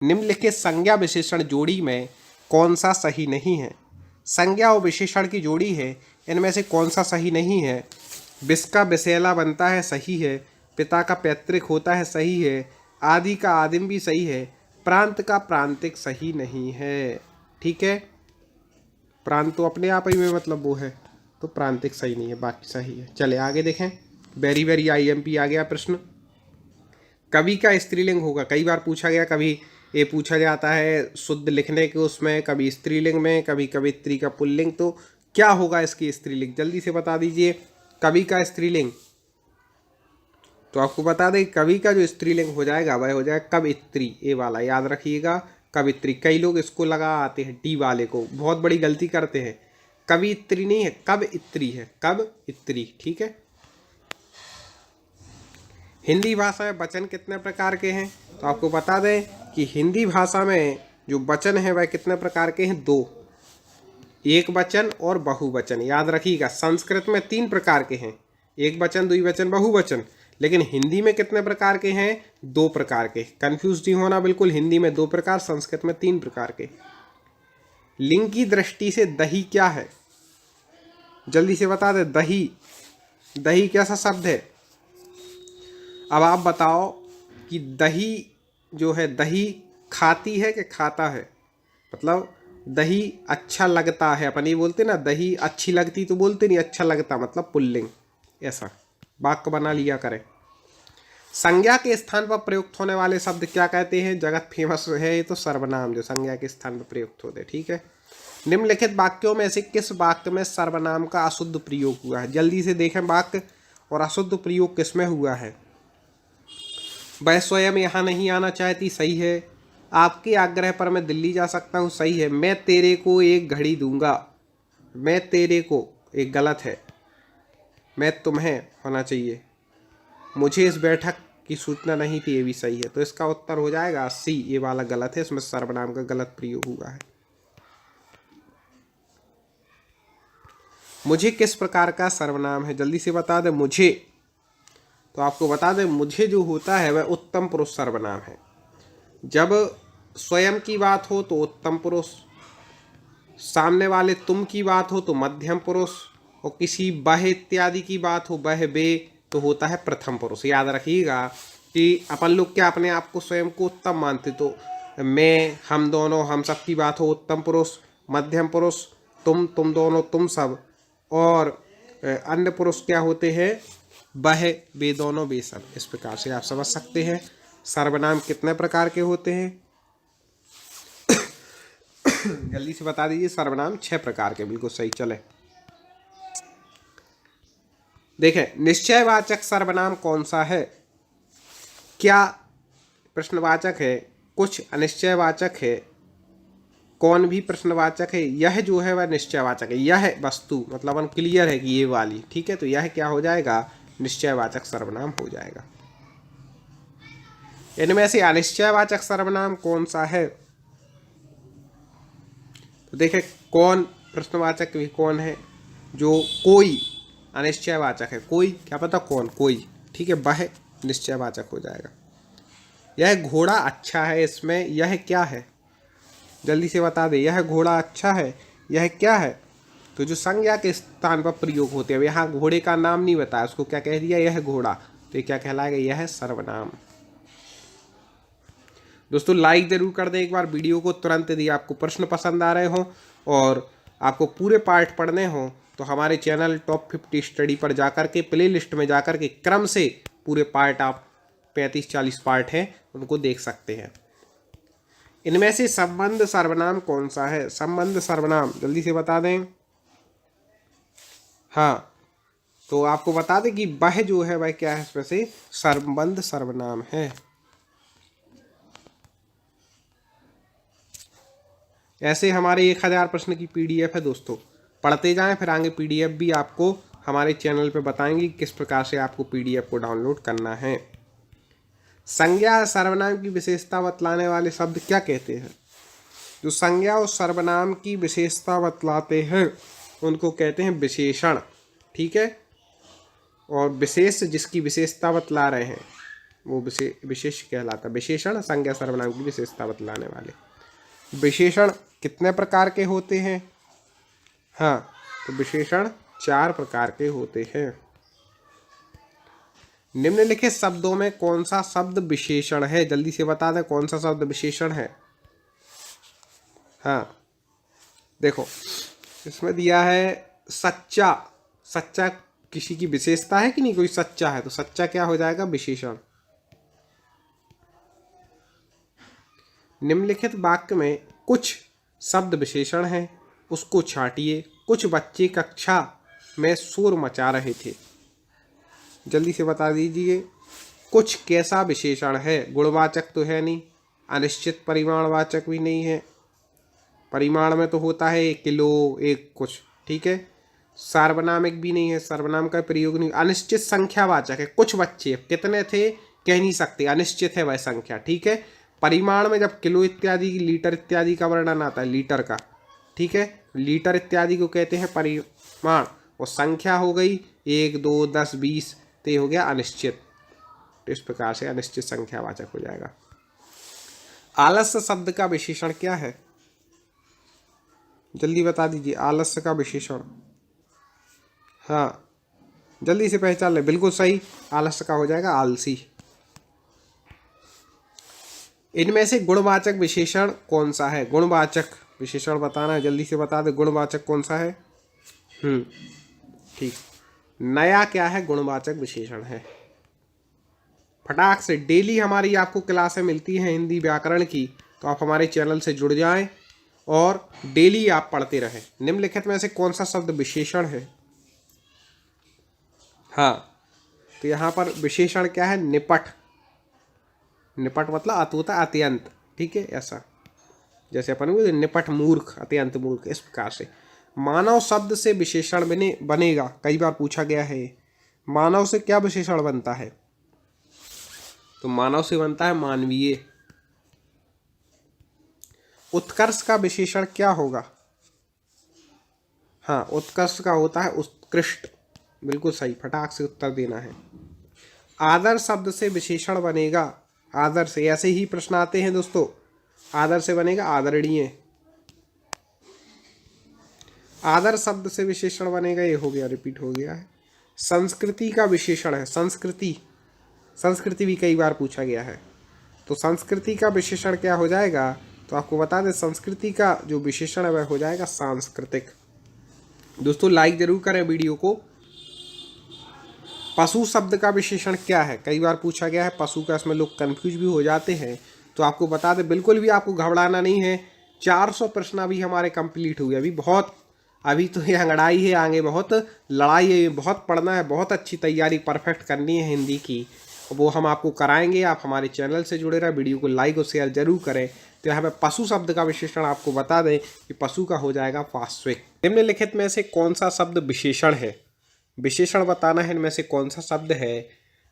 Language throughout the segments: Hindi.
निम्नलिखित संज्ञा विशेषण जोड़ी में कौन सा सही नहीं है? संज्ञा और विशेषण की जोड़ी है, इनमें से कौन सा सही नहीं है? विष का विषैला बनता है, सही है। पिता का पैतृक होता है, सही है। आदि का आदिम भी सही है। प्रांत का प्रांतिक सही नहीं है। ठीक है, प्रांत तो अपने आप ही में मतलब वो है, तो प्रांतिक सही नहीं है, बाकी सही है। चले आगे देखें। वेरी वेरी आईएमपी आ गया प्रश्न। कवि का स्त्रीलिंग होगा, कई बार पूछा गया, कभी ये पूछा जाता है शुद्ध लिखने के उसमें, कभी स्त्रीलिंग में, कभी कवित्री का पुल्लिंग। तो क्या होगा इसकी स्त्रीलिंग, जल्दी से बता दीजिए। कवि का स्त्रीलिंग, तो आपको बता दें कवि का जो स्त्रीलिंग हो जाएगा वह हो जाएगा कवित्री। ये वाला याद रखिएगा, कवित्री। कई लोग इसको लगा आते हैं डी वाले को, बहुत बड़ी गलती करते हैं। कवित्री नहीं है, कवित्री है, कवित्री। ठीक है। हिंदी भाषा में वचन कितने प्रकार के हैं? तो आपको बता दें कि हिंदी भाषा में जो वचन है वह कितने प्रकार के हैं? 2, एक वचन और बहुवचन। याद रखिएगा, संस्कृत में 3 प्रकार के हैं, एक वचन, द्विवचन, बहुवचन। लेकिन हिंदी में कितने प्रकार के हैं? 2 प्रकार के। कंफ्यूज नहीं होना बिल्कुल, हिंदी में 2 प्रकार, संस्कृत में 3 प्रकार के। लिंग की दृष्टि से दही क्या है? जल्दी से बता दे। दही, दही कैसा शब्द है? अब आप बताओ कि दही जो है, दही खाती है कि खाता है? मतलब दही अच्छा लगता है, अपन ये बोलते ना, दही अच्छी लगती तो बोलते नहीं, अच्छा लगता मतलब पुल्लिंग। ऐसा वाक्य बना लिया करें। संज्ञा के स्थान पर प्रयुक्त होने वाले शब्द क्या कहते हैं? जगत फेमस है ये तो सर्वनाम, जो संज्ञा के स्थान पर प्रयुक्त होते। ठीक है। निम्नलिखित वाक्यों में से किस वाक्य में सर्वनाम का अशुद्ध प्रयोग हुआ है? जल्दी से देखें वाक्य, और अशुद्ध प्रयोग किसमें हुआ है? वह स्वयं यहाँ नहीं आना चाहती, सही है। आपके आग्रह पर मैं दिल्ली जा सकता हूँ, सही है। मैं तेरे को एक घड़ी दूंगा, मैं तेरे को, एक गलत है, मैं तुम्हें होना चाहिए। मुझे इस बैठक की सूचना नहीं थी, ये भी सही है। तो इसका उत्तर हो जाएगा सी, ये वाला गलत है, इसमें सर्वनाम का गलत प्रयोग हुआ है। मुझे किस प्रकार का सर्वनाम है? जल्दी से बता दे। मुझे, तो आपको बता दें मुझे जो होता है वह उत्तम पुरुष सर्वनाम है। जब स्वयं की बात हो तो उत्तम पुरुष, सामने वाले तुम की बात हो तो मध्यम पुरुष, और किसी वह इत्यादि की बात हो, वह वे, तो होता है प्रथम पुरुष। याद रखिएगा कि अपन लोग क्या अपने आप को स्वयं को उत्तम मानते, तो मैं, हम दोनों, हम सब की बात हो उत्तम पुरुष, मध्यम पुरुष तुम दोनों, तुम सब, और अन्य पुरुष क्या होते हैं? वह, वे दोनों, वे सब। इस प्रकार से आप समझ सकते हैं सर्वनाम कितने प्रकार के होते हैं। जल्दी से बता दीजिए। सर्वनाम 6 प्रकार के, बिल्कुल सही। चले देखें, निश्चयवाचक सर्वनाम कौन सा है? क्या प्रश्नवाचक है? कुछ अनिश्चयवाचक है? कौन भी प्रश्नवाचक है? यह जो है वह निश्चयवाचक है। यह वस्तु मतलब अपन क्लियर है कि ये वाली, ठीक है। तो यह क्या हो जाएगा? निश्चयवाचक सर्वनाम हो जाएगा। इनमें से अनिश्चयवाचक सर्वनाम कौन सा है? तो देखें, कौन प्रश्नवाचक भी कौन है? जो कोई अनिश्चयवाचक है, कोई, क्या पता कौन, कोई। ठीक है, वह निश्चयवाचक हो जाएगा। यह घोड़ा अच्छा है, इसमें यह क्या है? जल्दी से बता दे। यह घोड़ा अच्छा है, यह क्या है? तो जो संज्ञा के स्थान पर प्रयोग होते हैं, यहाँ घोड़े का नाम नहीं बताया, उसको क्या कह दिया? यह घोड़ा। तो ये क्या कहलाएगा? यह सर्वनाम। दोस्तों लाइक जरूर कर दें एक बार वीडियो को तुरंत, यदि आपको प्रश्न पसंद आ रहे हों और आपको पूरे पार्ट पढ़ने हों तो हमारे चैनल टॉप 50 स्टडी पर जाकर के प्लेलिस्ट में जाकर के क्रम से पूरे पार्ट, आप 35-40 पार्ट हैं उनको देख सकते हैं। इनमें से संबंध सर्वनाम कौन सा है? संबंध सर्वनाम जल्दी से बता दें। हाँ, तो आपको बता दें कि वह जो है वह क्या है? इसमें से संबंध सर्वनाम है। ऐसे हमारे 1000 प्रश्न की पीडीएफ है दोस्तों, पढ़ते जाएं, फिर आगे पीडीएफ भी आपको हमारे चैनल पे बताएंगे किस प्रकार से आपको पीडीएफ को डाउनलोड करना है। संज्ञा सर्वनाम की विशेषता बतलाने वाले शब्द क्या कहते हैं? जो संज्ञा और सर्वनाम की विशेषता बतलाते हैं उनको कहते हैं विशेषण। ठीक है, और विशेष जिसकी विशेषता बतला रहे हैं वो विशेष कहलाता। विशेषण संज्ञा सर्वनाम की विशेषता बतलाने वाले। विशेषण कितने प्रकार के होते हैं? हाँ, तो विशेषण 4 प्रकार के होते हैं। निम्नलिखित शब्दों में कौन सा शब्द विशेषण है? जल्दी से बता दें कौन सा शब्द विशेषण है। हाँ, देखो इसमें दिया है सच्चा। सच्चा किसी की विशेषता है कि नहीं? कोई सच्चा है तो सच्चा क्या हो जाएगा? विशेषण। निम्नलिखित वाक्य में कुछ शब्द विशेषण हैं, उसको छांटिए। कुछ बच्चे कक्षा में शोर मचा रहे थे। जल्दी से बता दीजिए कुछ कैसा विशेषण है? गुणवाचक तो है नहीं, अनिश्चित परिमाणवाचक भी नहीं है। परिमाण में तो होता है 1 किलो 1 कुछ, ठीक है। सार्वनामिक भी नहीं है, सर्वनाम का प्रयोग नहीं। अनिश्चित संख्यावाचक है। कुछ बच्चे, कितने थे कह नहीं सकते, अनिश्चित है वह संख्या, ठीक है। परिमाण में जब किलो इत्यादि, लीटर इत्यादि का वर्णन आता है, लीटर का, ठीक है, लीटर इत्यादि को कहते हैं परिमाण। और संख्या हो गई 1 2 10 20, तो ये हो गया अनिश्चित। तो इस प्रकार से अनिश्चित संख्यावाचक हो जाएगा। आलस्य शब्द का विशेषण क्या है? जल्दी बता दीजिए आलस्य का विशेषण। हाँ, जल्दी से पहचान ले, बिल्कुल सही, आलस्य का हो जाएगा आलसी। इनमें से गुणवाचक विशेषण कौन सा है? गुणवाचक विशेषण बताना है, जल्दी से बता दे गुणवाचक कौन सा है। ठीक, नया क्या है? गुणवाचक विशेषण है। फटाक से डेली हमारी आपको क्लासें मिलती हैं हिंदी व्याकरण की, तो आप हमारे चैनल से जुड़ जाएं और डेली आप पढ़ते रहें। निम्नलिखित में से कौन सा शब्द विशेषण है? हाँ, तो यहाँ पर विशेषण क्या है? निपट। निपट मतलब अतुता अत्यंत, ठीक है, ऐसा जैसे अपन बोले निपट मूर्ख, अत्यंत मूर्ख, इस प्रकार से। मानव शब्द से विशेषण बनेगा, कई बार पूछा गया है। मानव से क्या विशेषण बनता है? तो मानव से बनता है मानवीय। उत्कर्ष का विशेषण क्या होगा? हाँ, उत्कर्ष का होता है उत्कृष्ट। बिल्कुल सही, फटाक से उत्तर देना है। आदर शब्द से विशेषण बनेगा। आदर से, ऐसे ही प्रश्न आते हैं दोस्तों। आदर से बनेगा आदरणीय। आदर शब्द से विशेषण बनेगा, ये हो गया, रिपीट हो गया है। संस्कृति का विशेषण है संस्कृति। संस्कृति भी कई बार पूछा गया है, तो संस्कृति का विशेषण क्या हो जाएगा? तो आपको बता दें संस्कृति का जो विशेषण है वह हो जाएगा सांस्कृतिक। दोस्तों लाइक जरूर करें वीडियो को। पशु शब्द का विशेषण क्या है? कई बार पूछा गया है पशु का, इसमें लोग कंफ्यूज भी हो जाते हैं, तो आपको बता दें बिल्कुल भी आपको घबराना नहीं है। 400 प्रश्न अभी हमारे कंप्लीट हुए। अभी तो ये अंगड़ाई है, आगे बहुत लड़ाई है, बहुत पढ़ना है, बहुत अच्छी तैयारी परफेक्ट करनी है हिंदी की, वो हम आपको कराएंगे। आप हमारे चैनल से जुड़े रहे, वीडियो को लाइक और शेयर जरूर करें। तो यहाँ पे पशु शब्द का विशेषण आपको बता दें कि पशु का हो जाएगा पार्श्विक। निम्नलिखित में से कौन सा शब्द विशेषण है? विशेषण बताना है इनमें से कौन सा शब्द है।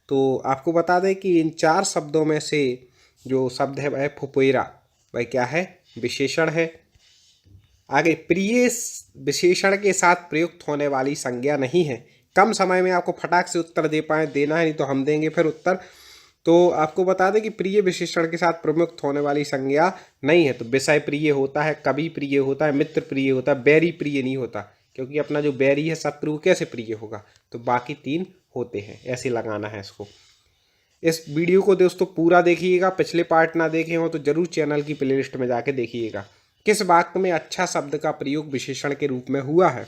तो आपको बता दें कि इन 4 शब्दों में से जो शब्द है वह फुफेरा, वह क्या है? विशेषण है। आगे, प्रिय विशेषण के साथ प्रयुक्त होने वाली संज्ञा नहीं है। कम समय में आपको फटाक से उत्तर दे पाए, देना है नहीं तो हम देंगे फिर उत्तर। तो आपको बता दें कि प्रिय विशेषण के साथ प्रयुक्त होने वाली संज्ञा नहीं है। तो विषय प्रिय होता है, कवि प्रिय होता है, मित्र प्रिय होता है, बैरी प्रिय नहीं होता, क्योंकि अपना जो बैरी है शत्रु कैसे प्रिय होगा। तो बाकी 3 होते हैं, ऐसे लगाना है इसको। इस वीडियो को दोस्तों पूरा देखिएगा, पिछले पार्ट ना देखे हो तो जरूर चैनल की प्लेलिस्ट में जाके देखिएगा। किस वाक्य में अच्छा शब्द का प्रयोग विशेषण के रूप में हुआ है?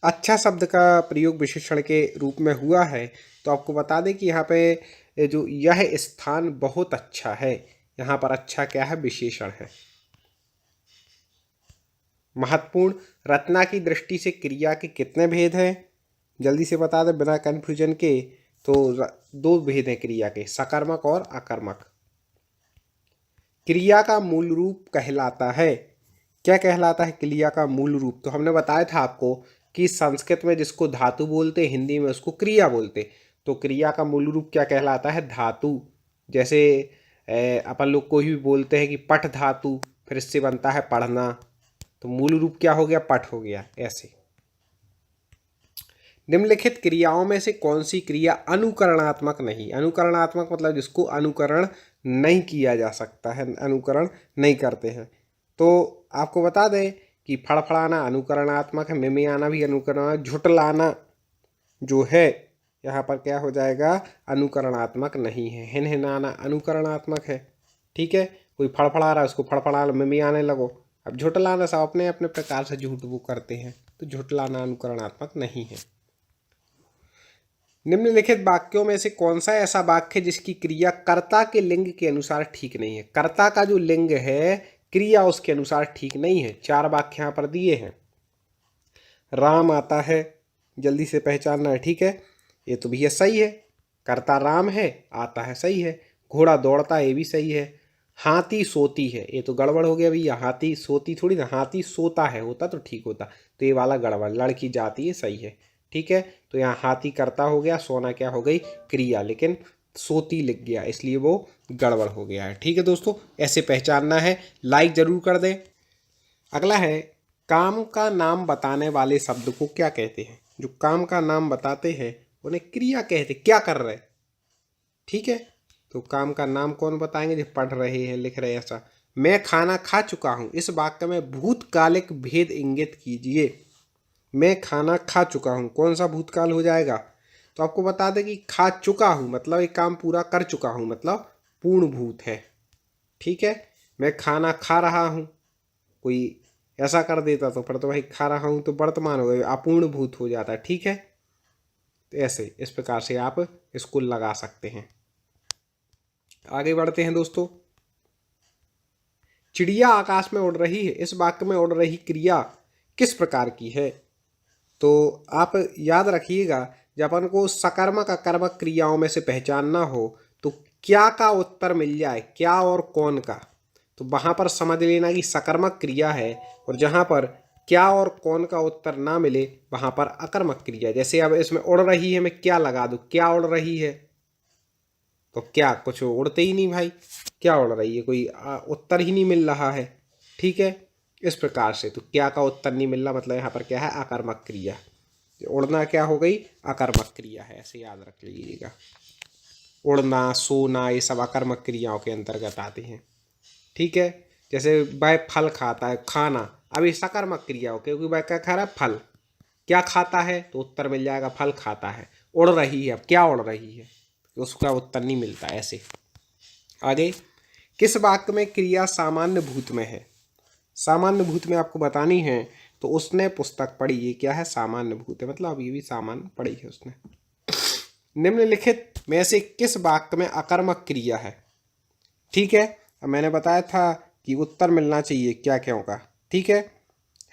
अच्छा शब्द का प्रयोग विशेषण के रूप में हुआ है, तो आपको बता दें कि यहाँ पे जो यह स्थान बहुत अच्छा है, यहाँ पर अच्छा क्या है? विशेषण है। महत्वपूर्ण, रचना की दृष्टि से क्रिया के कितने भेद हैं? जल्दी से बता दें बिना कंफ्यूजन के। तो 2 भेद हैं क्रिया के, सकर्मक और अकर्मक। क्रिया का मूल रूप कहलाता है, क्या कहलाता है क्रिया का मूल रूप? तो हमने बताया था आपको कि संस्कृत में जिसको धातु बोलते, हिंदी में उसको क्रिया बोलते। तो क्रिया का मूल रूप क्या कहलाता है? धातु। जैसे अपन लोग कोई भी बोलते हैं कि पठ धातु, फिर इससे बनता है पढ़ना, तो मूल रूप क्या हो गया? पठ हो गया। ऐसे निम्नलिखित क्रियाओं में से कौन सी क्रिया अनुकरणात्मक नहीं? अनुकरणात्मक मतलब जिसको अनुकरण नहीं किया जा सकता है, अनुकरण नहीं करते हैं। तो आपको बता दें कि फड़फड़ाना अनुकरणात्मक है, मिमियाना भी अनुकरण, झुटलाना जो है यहाँ पर क्या हो जाएगा, अनुकरणात्मक नहीं है। हिनहिनाना अनुकरणात्मक है। ठीक है, कोई फड़फड़ा रहा है उसको फड़फड़ा मिमियाने लगो। अब झुटलाना सब अपने अपने प्रकार से झूठ वो करते हैं, तो झुटलाना अनुकरणात्मक नहीं है। निम्नलिखित वाक्यों में से कौन सा ऐसा वाक्य जिसकी क्रिया कर्ता के लिंग के अनुसार ठीक नहीं है? कर्ता का जो लिंग है क्रिया उसके अनुसार ठीक नहीं है। 4 वाक्य यहाँ पर दिए हैं। राम आता है, जल्दी से पहचानना है। ठीक है, ये तो भैया सही है, कर्ता राम है, आता है सही है। घोड़ा दौड़ता है, ये भी सही है। हाथी सोती है, ये तो गड़बड़ हो गया भैया, हाथी सोती थोड़ी ना, हाथी सोता है, होता तो ठीक होता, तो ये वाला गड़बड़। लड़की जाती है, सही है। ठीक है, तो यहाँ हाथी कर्ता हो गया, सोना क्या हो गई, क्रिया, लेकिन सोती लिख गया इसलिए वो गड़बड़ हो गया है। ठीक है दोस्तों, ऐसे पहचानना है। लाइक जरूर कर दें। अगला है, काम का नाम बताने वाले शब्द को क्या कहते हैं? जो काम का नाम बताते हैं उन्हें क्रिया कहते, क्या कर रहे। ठीक है, तो काम का नाम कौन बताएंगे? जो पढ़ रहे हैं, लिख रहे हैं। ऐसा, मैं खाना खा चुका हूं, इस वाक्य में भूतकालिक भेद इंगित कीजिए। मैं खाना खा चुका हूं, कौन सा भूतकाल हो जाएगा? तो आपको बता दें कि खा चुका हूं मतलब एक काम पूरा कर चुका हूं, मतलब पूर्ण भूत है। ठीक है, मैं खाना खा रहा हूं, कोई ऐसा कर देता तो फिर तो भाई खा रहा हूं तो वर्तमान हो गया, अपूर्ण भूत हो जाता है। ठीक है, तो ऐसे इस प्रकार से आप इसको लगा सकते हैं। आगे बढ़ते हैं दोस्तों। चिड़िया आकाश में उड़ रही है, इस वाक्य में उड़ रही क्रिया किस प्रकार की है? तो आप याद रखिएगा, जब अपन को सकर्मक अकर्मक क्रियाओं में से पहचानना हो तो क्या का उत्तर मिल जाए, क्या और कौन का, तो वहां पर समझ लेना कि सकर्मक क्रिया है, और जहां पर क्या और कौन का उत्तर ना मिले वहां पर अकर्मक क्रिया। जैसे अब इसमें उड़ रही है, मैं क्या लगा दूं, क्या उड़ रही है, तो क्या कुछ उड़ते ही नहीं भाई, क्या उड़ रही है, कोई उत्तर ही नहीं मिल रहा है। ठीक है, इस प्रकार से तो क्या का उत्तर नहीं मिल रहा, मतलब यहाँ पर क्या है, अकर्मक क्रिया। उड़ना क्या हो गई, अकर्मक क्रिया है, ऐसे याद रख लीजिएगा। उड़ना, सोना, ये सब अकर्मक क्रियाओं के अंतर्गत आते हैं। ठीक है, जैसे वह फल खाता है, खाना, अब ये सकर्मक क्रिया हो, क्योंकि वह क्या खा रहा है, फल। क्या खाता है, तो उत्तर मिल जाएगा फल खाता है। उड़ रही है, अब क्या उड़ रही है, तो उसका उत्तर नहीं मिलता। ऐसे आगे, किस वाक्य में क्रिया सामान्य भूत में है? सामान्य भूत में आपको बतानी है, तो उसने पुस्तक पढ़ी, ये क्या है, सामान्य भूत है, मतलब ये भी सामान्य पढ़ी है उसने। निम्नलिखित में से किस वाक्य में अकर्मक क्रिया है? ठीक है, अब मैंने बताया था कि उत्तर मिलना चाहिए क्या क्यों का। ठीक है,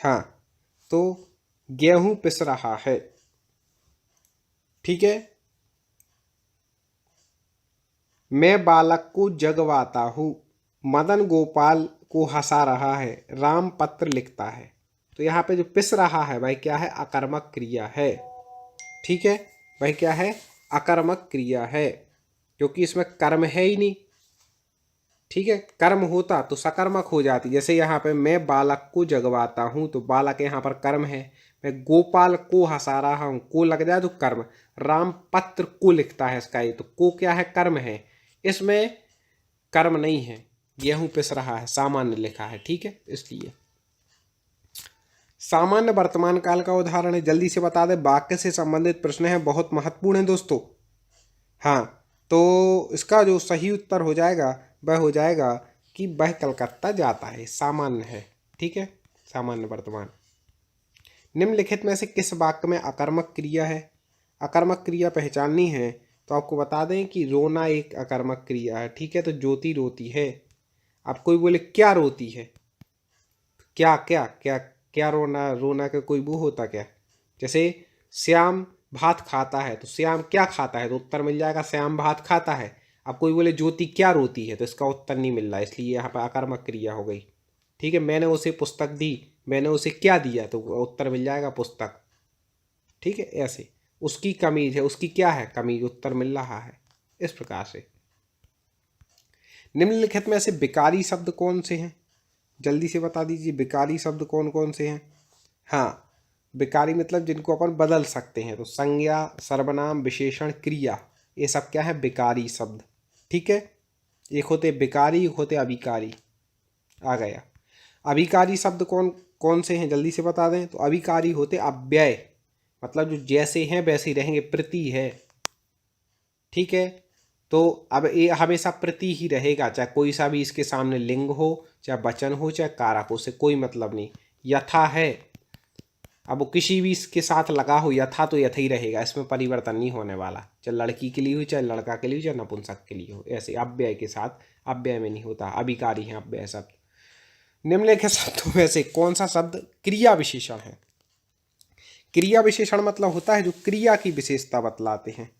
हाँ, तो गेहूं पिस रहा है। ठीक है, मैं बालक को जगवाता हूं, मदन गोपाल को हंसा रहा है, राम पत्र लिखता है। तो यहाँ पे जो पिस रहा है भाई क्या है, अकर्मक क्रिया है। ठीक है भाई, क्या है, अकर्मक क्रिया है, क्योंकि इसमें कर्म है ही नहीं। ठीक है, कर्म होता तो सकर्मक हो जाती। जैसे यहाँ पे मैं बालक को जगवाता हूँ, तो बालक यहाँ पर कर्म है। मैं गोपाल को हंसा रहा हूँ, को लग जाए तो कर्म। राम पत्र को लिखता है, इसका ये तो को क्या है, कर्म है। इसमें कर्म नहीं है, गेहूं पिस रहा है, सामान्य लिखा है। ठीक है, इसलिए सामान्य वर्तमान काल का उदाहरण है, जल्दी से बता दे, वाक्य से संबंधित प्रश्न है, बहुत महत्वपूर्ण है दोस्तों। हाँ, तो इसका जो सही उत्तर हो जाएगा वह हो जाएगा कि वह कलकत्ता जाता है, सामान्य है। ठीक है, सामान्य वर्तमान। निम्नलिखित में से किस वाक्य में अकर्मक क्रिया है? अकर्मक क्रिया पहचाननी है तो आपको बता दें कि रोना एक अकर्मक क्रिया है। ठीक है, तो ज्योति रोती है। आप कोई बोले क्या रोती है, क्या क्या क्या क्या रोना, रोना का कोई वो होता क्या? जैसे श्याम भात खाता है, तो श्याम क्या खाता है, तो उत्तर मिल जाएगा श्याम भात खाता है। अब कोई बोले ज्योति क्या रोती है, तो इसका उत्तर नहीं मिल रहा, इसलिए यहाँ पर अकर्मक क्रिया हो गई। ठीक है, मैंने उसे पुस्तक दी, मैंने उसे क्या दिया, तो उत्तर मिल जाएगा पुस्तक। ठीक है, ऐसे उसकी कमीज है, उसकी क्या है, कमीज, उत्तर मिल रहा है। इस प्रकार से निम्नलिखित में से विकारी शब्द कौन से हैं? जल्दी से बता दीजिए, विकारी शब्द कौन कौन से हैं? हाँ, विकारी मतलब जिनको अपन बदल सकते हैं, तो संज्ञा, सर्वनाम, विशेषण, क्रिया, ये सब क्या है? विकारी शब्द। ठीक है, एक होते विकारी, एक होते अभिकारी। आ गया। अभिकारी शब्द कौन कौन से हैं, जल्दी से बता दें। तो अभिकारी होते अव्यय, मतलब जो जैसे हैं वैसे ही रहेंगे, प्रति है। ठीक है, तो अब ये हमेशा प्रति ही रहेगा, चाहे कोई सा भी इसके सामने लिंग हो, चाहे वचन हो, चाहे कारक हो, उससे कोई मतलब नहीं। यथा है, अब वो किसी भी इसके साथ लगा हो, यथा तो यथा ही रहेगा, इसमें परिवर्तन नहीं होने वाला, चाहे लड़की के लिए हो, चाहे लड़का के लिए हो, चाहे नपुंसक के लिए हो। ऐसे अव्यय के साथ, अव्यय में नहीं होता, अभिकारी है अव्यय शब्द। निम्नलिखित शब्दों में से कौन सा शब्द क्रिया विशेषण है? क्रिया विशेषण मतलब होता है जो क्रिया की विशेषता बतलाते हैं।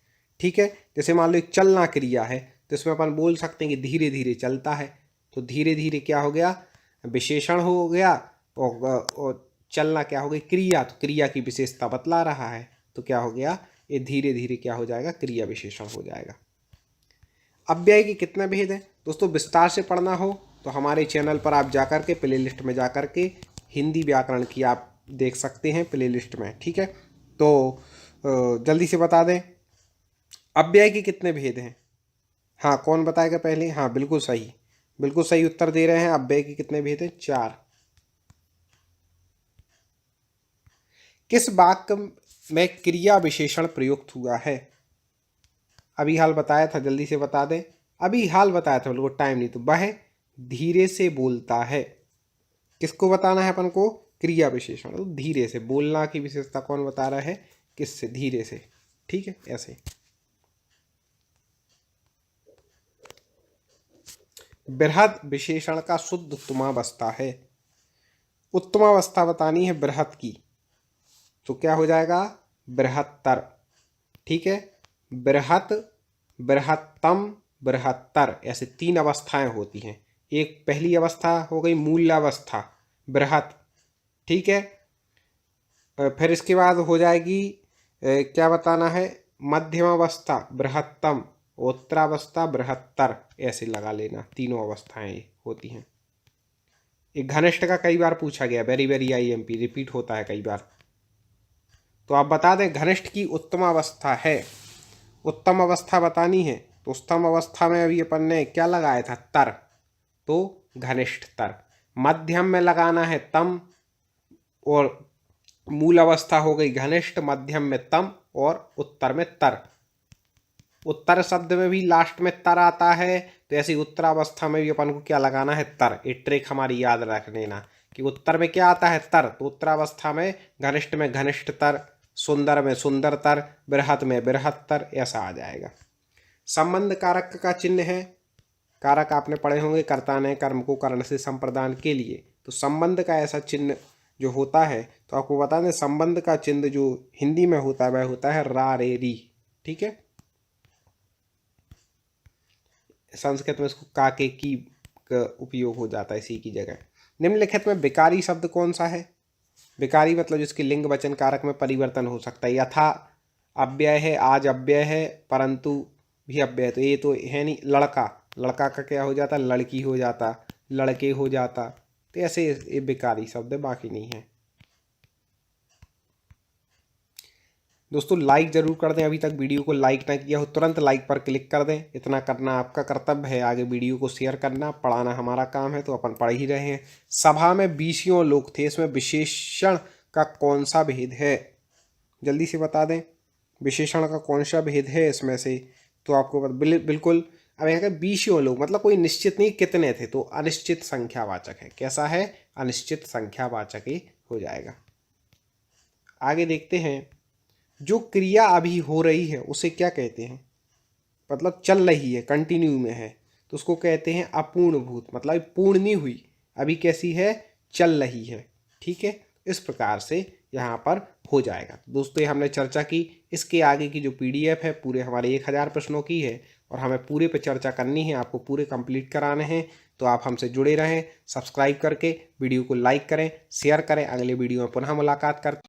ठीक है, जैसे मान लो एक चलना क्रिया है, तो इसमें अपन बोल सकते हैं कि धीरे धीरे चलता है, तो धीरे धीरे क्या हो गया? विशेषण हो गया। और चलना क्या हो गई? क्रिया, तो क्रिया की विशेषता बतला रहा है, तो क्या हो गया? ये धीरे धीरे क्या हो जाएगा? क्रिया विशेषण हो जाएगा। अव्यय के कितने भेद हैं दोस्तों? विस्तार से पढ़ना हो तो हमारे चैनल पर आप जाकर के प्लेलिस्ट में जाकर के हिंदी व्याकरण की आप देख सकते हैं प्लेलिस्ट में। ठीक है, तो जल्दी से बता दें, अव्यय के कितने भेद हैं? हाँ, कौन बताएगा पहले? हाँ, बिल्कुल सही, बिल्कुल सही उत्तर दे रहे हैं। अव्यय के कितने भेद हैं? 4। किस वाक्य में क्रिया विशेषण प्रयुक्त हुआ है? अभी हाल बताया था, जल्दी से बता दें। अभी हाल बताया था, बिल्कुल टाइम नहीं। तो वह धीरे से बोलता है, किसको बताना है अपन को? क्रिया विशेषण। तो धीरे से बोलना की विशेषता कौन बता रहा है? किससे? धीरे से। ठीक है, ऐसे। बृहद विशेषण का शुद्ध उत्तमावस्था है। उत्तमावस्था बतानी है बृहद की, तो क्या हो जाएगा? बृहत्तर। ठीक है, बृहत, बृहत्तम, बृहत्तर, ऐसे 3 अवस्थाएं होती हैं। एक पहली अवस्था हो गई मूल्यावस्था, बृहत। ठीक है, फिर इसके बाद हो जाएगी क्या बताना है? मध्यमावस्था बृहत्तम, उत्तरावस्था बृहत्तर, ऐसे लगा लेना। तीनों अवस्थाएं होती हैं। एक घनिष्ठ का कई बार पूछा गया, वेरी वेरी IMP रिपीट होता है कई बार, तो आप बता दें घनिष्ठ की उत्तम अवस्था है। उत्तम अवस्था बतानी है, तो उत्तम अवस्था में अभी अपन ने क्या लगाया था? तर, तो घनिष्ठ तर। मध्यम में लगाना है तम, और मूल अवस्था हो गई घनिष्ठ, मध्यम में तम और उत्तर में तर। उत्तर शब्द में भी लास्ट में तर आता है, तो ऐसी उत्तरावस्था में भी अपन को क्या लगाना है? तर। ये ट्रिक हमारी याद रख लेना कि उत्तर में क्या आता है? तर, तो उत्तरावस्था में घनिष्ठ तर, सुंदर में सुंदरतर, बृहत में बृहत्तर, ऐसा आ जाएगा। संबंध कारक का चिन्ह है। कारक आपने पढ़े होंगे, कर्ता ने कर्म को करण से संप्रदान के लिए। तो संबंध का ऐसा चिन्ह जो होता है, तो आपको बता दें संबंध का चिन्ह जो हिंदी में होता है वह होता है रा रे री। ठीक है, संस्कृत में इसको का के की का उपयोग हो जाता है इसी की जगह। निम्नलिखित में विकारी शब्द कौन सा है? विकारी मतलब जिसके लिंग वचन कारक में परिवर्तन हो सकता है। यथा अव्यय है, आज अव्यय है, परंतु भी अव्यय, तो ये तो है नहीं। लड़का, लड़का का क्या हो जाता? लड़की हो जाता, लड़के हो जाता, तो ऐसे ये विकारी शब्द है, बाकी नहीं है। दोस्तों लाइक जरूर कर दें, अभी तक वीडियो को लाइक ना किया हो तुरंत लाइक पर क्लिक कर दें, इतना करना आपका कर्तव्य है। आगे वीडियो को शेयर करना, पढ़ाना हमारा काम है, तो अपन पढ़ ही रहे हैं। सभा में 20 लोग थे, इसमें विशेषण का कौन सा भेद है? जल्दी से बता दें, विशेषण का कौन सा भेद है इसमें से? तो आपको बिल्कुल, अब यहाँ 20 लोग मतलब कोई निश्चित नहीं कितने थे, तो अनिश्चित संख्यावाचक है। कैसा है? अनिश्चित संख्यावाचक ही हो जाएगा। आगे देखते हैं, जो क्रिया अभी हो रही है उसे क्या कहते हैं? मतलब चल रही है, कंटिन्यू में है, तो उसको कहते हैं अपूर्णभूत, मतलब पूर्ण नहीं हुई, अभी कैसी है? चल रही है। ठीक है, इस प्रकार से यहाँ पर हो जाएगा। दोस्तों ये हमने चर्चा की, इसके आगे की जो PDF है पूरे हमारे 1000 प्रश्नों की है, और हमें पूरे पे चर्चा करनी है, आपको पूरे कंप्लीट कराने हैं। तो आप हमसे जुड़े रहें, सब्सक्राइब करके वीडियो को लाइक करें, शेयर करें। अगले वीडियो में पुनः मुलाकात करते हैं।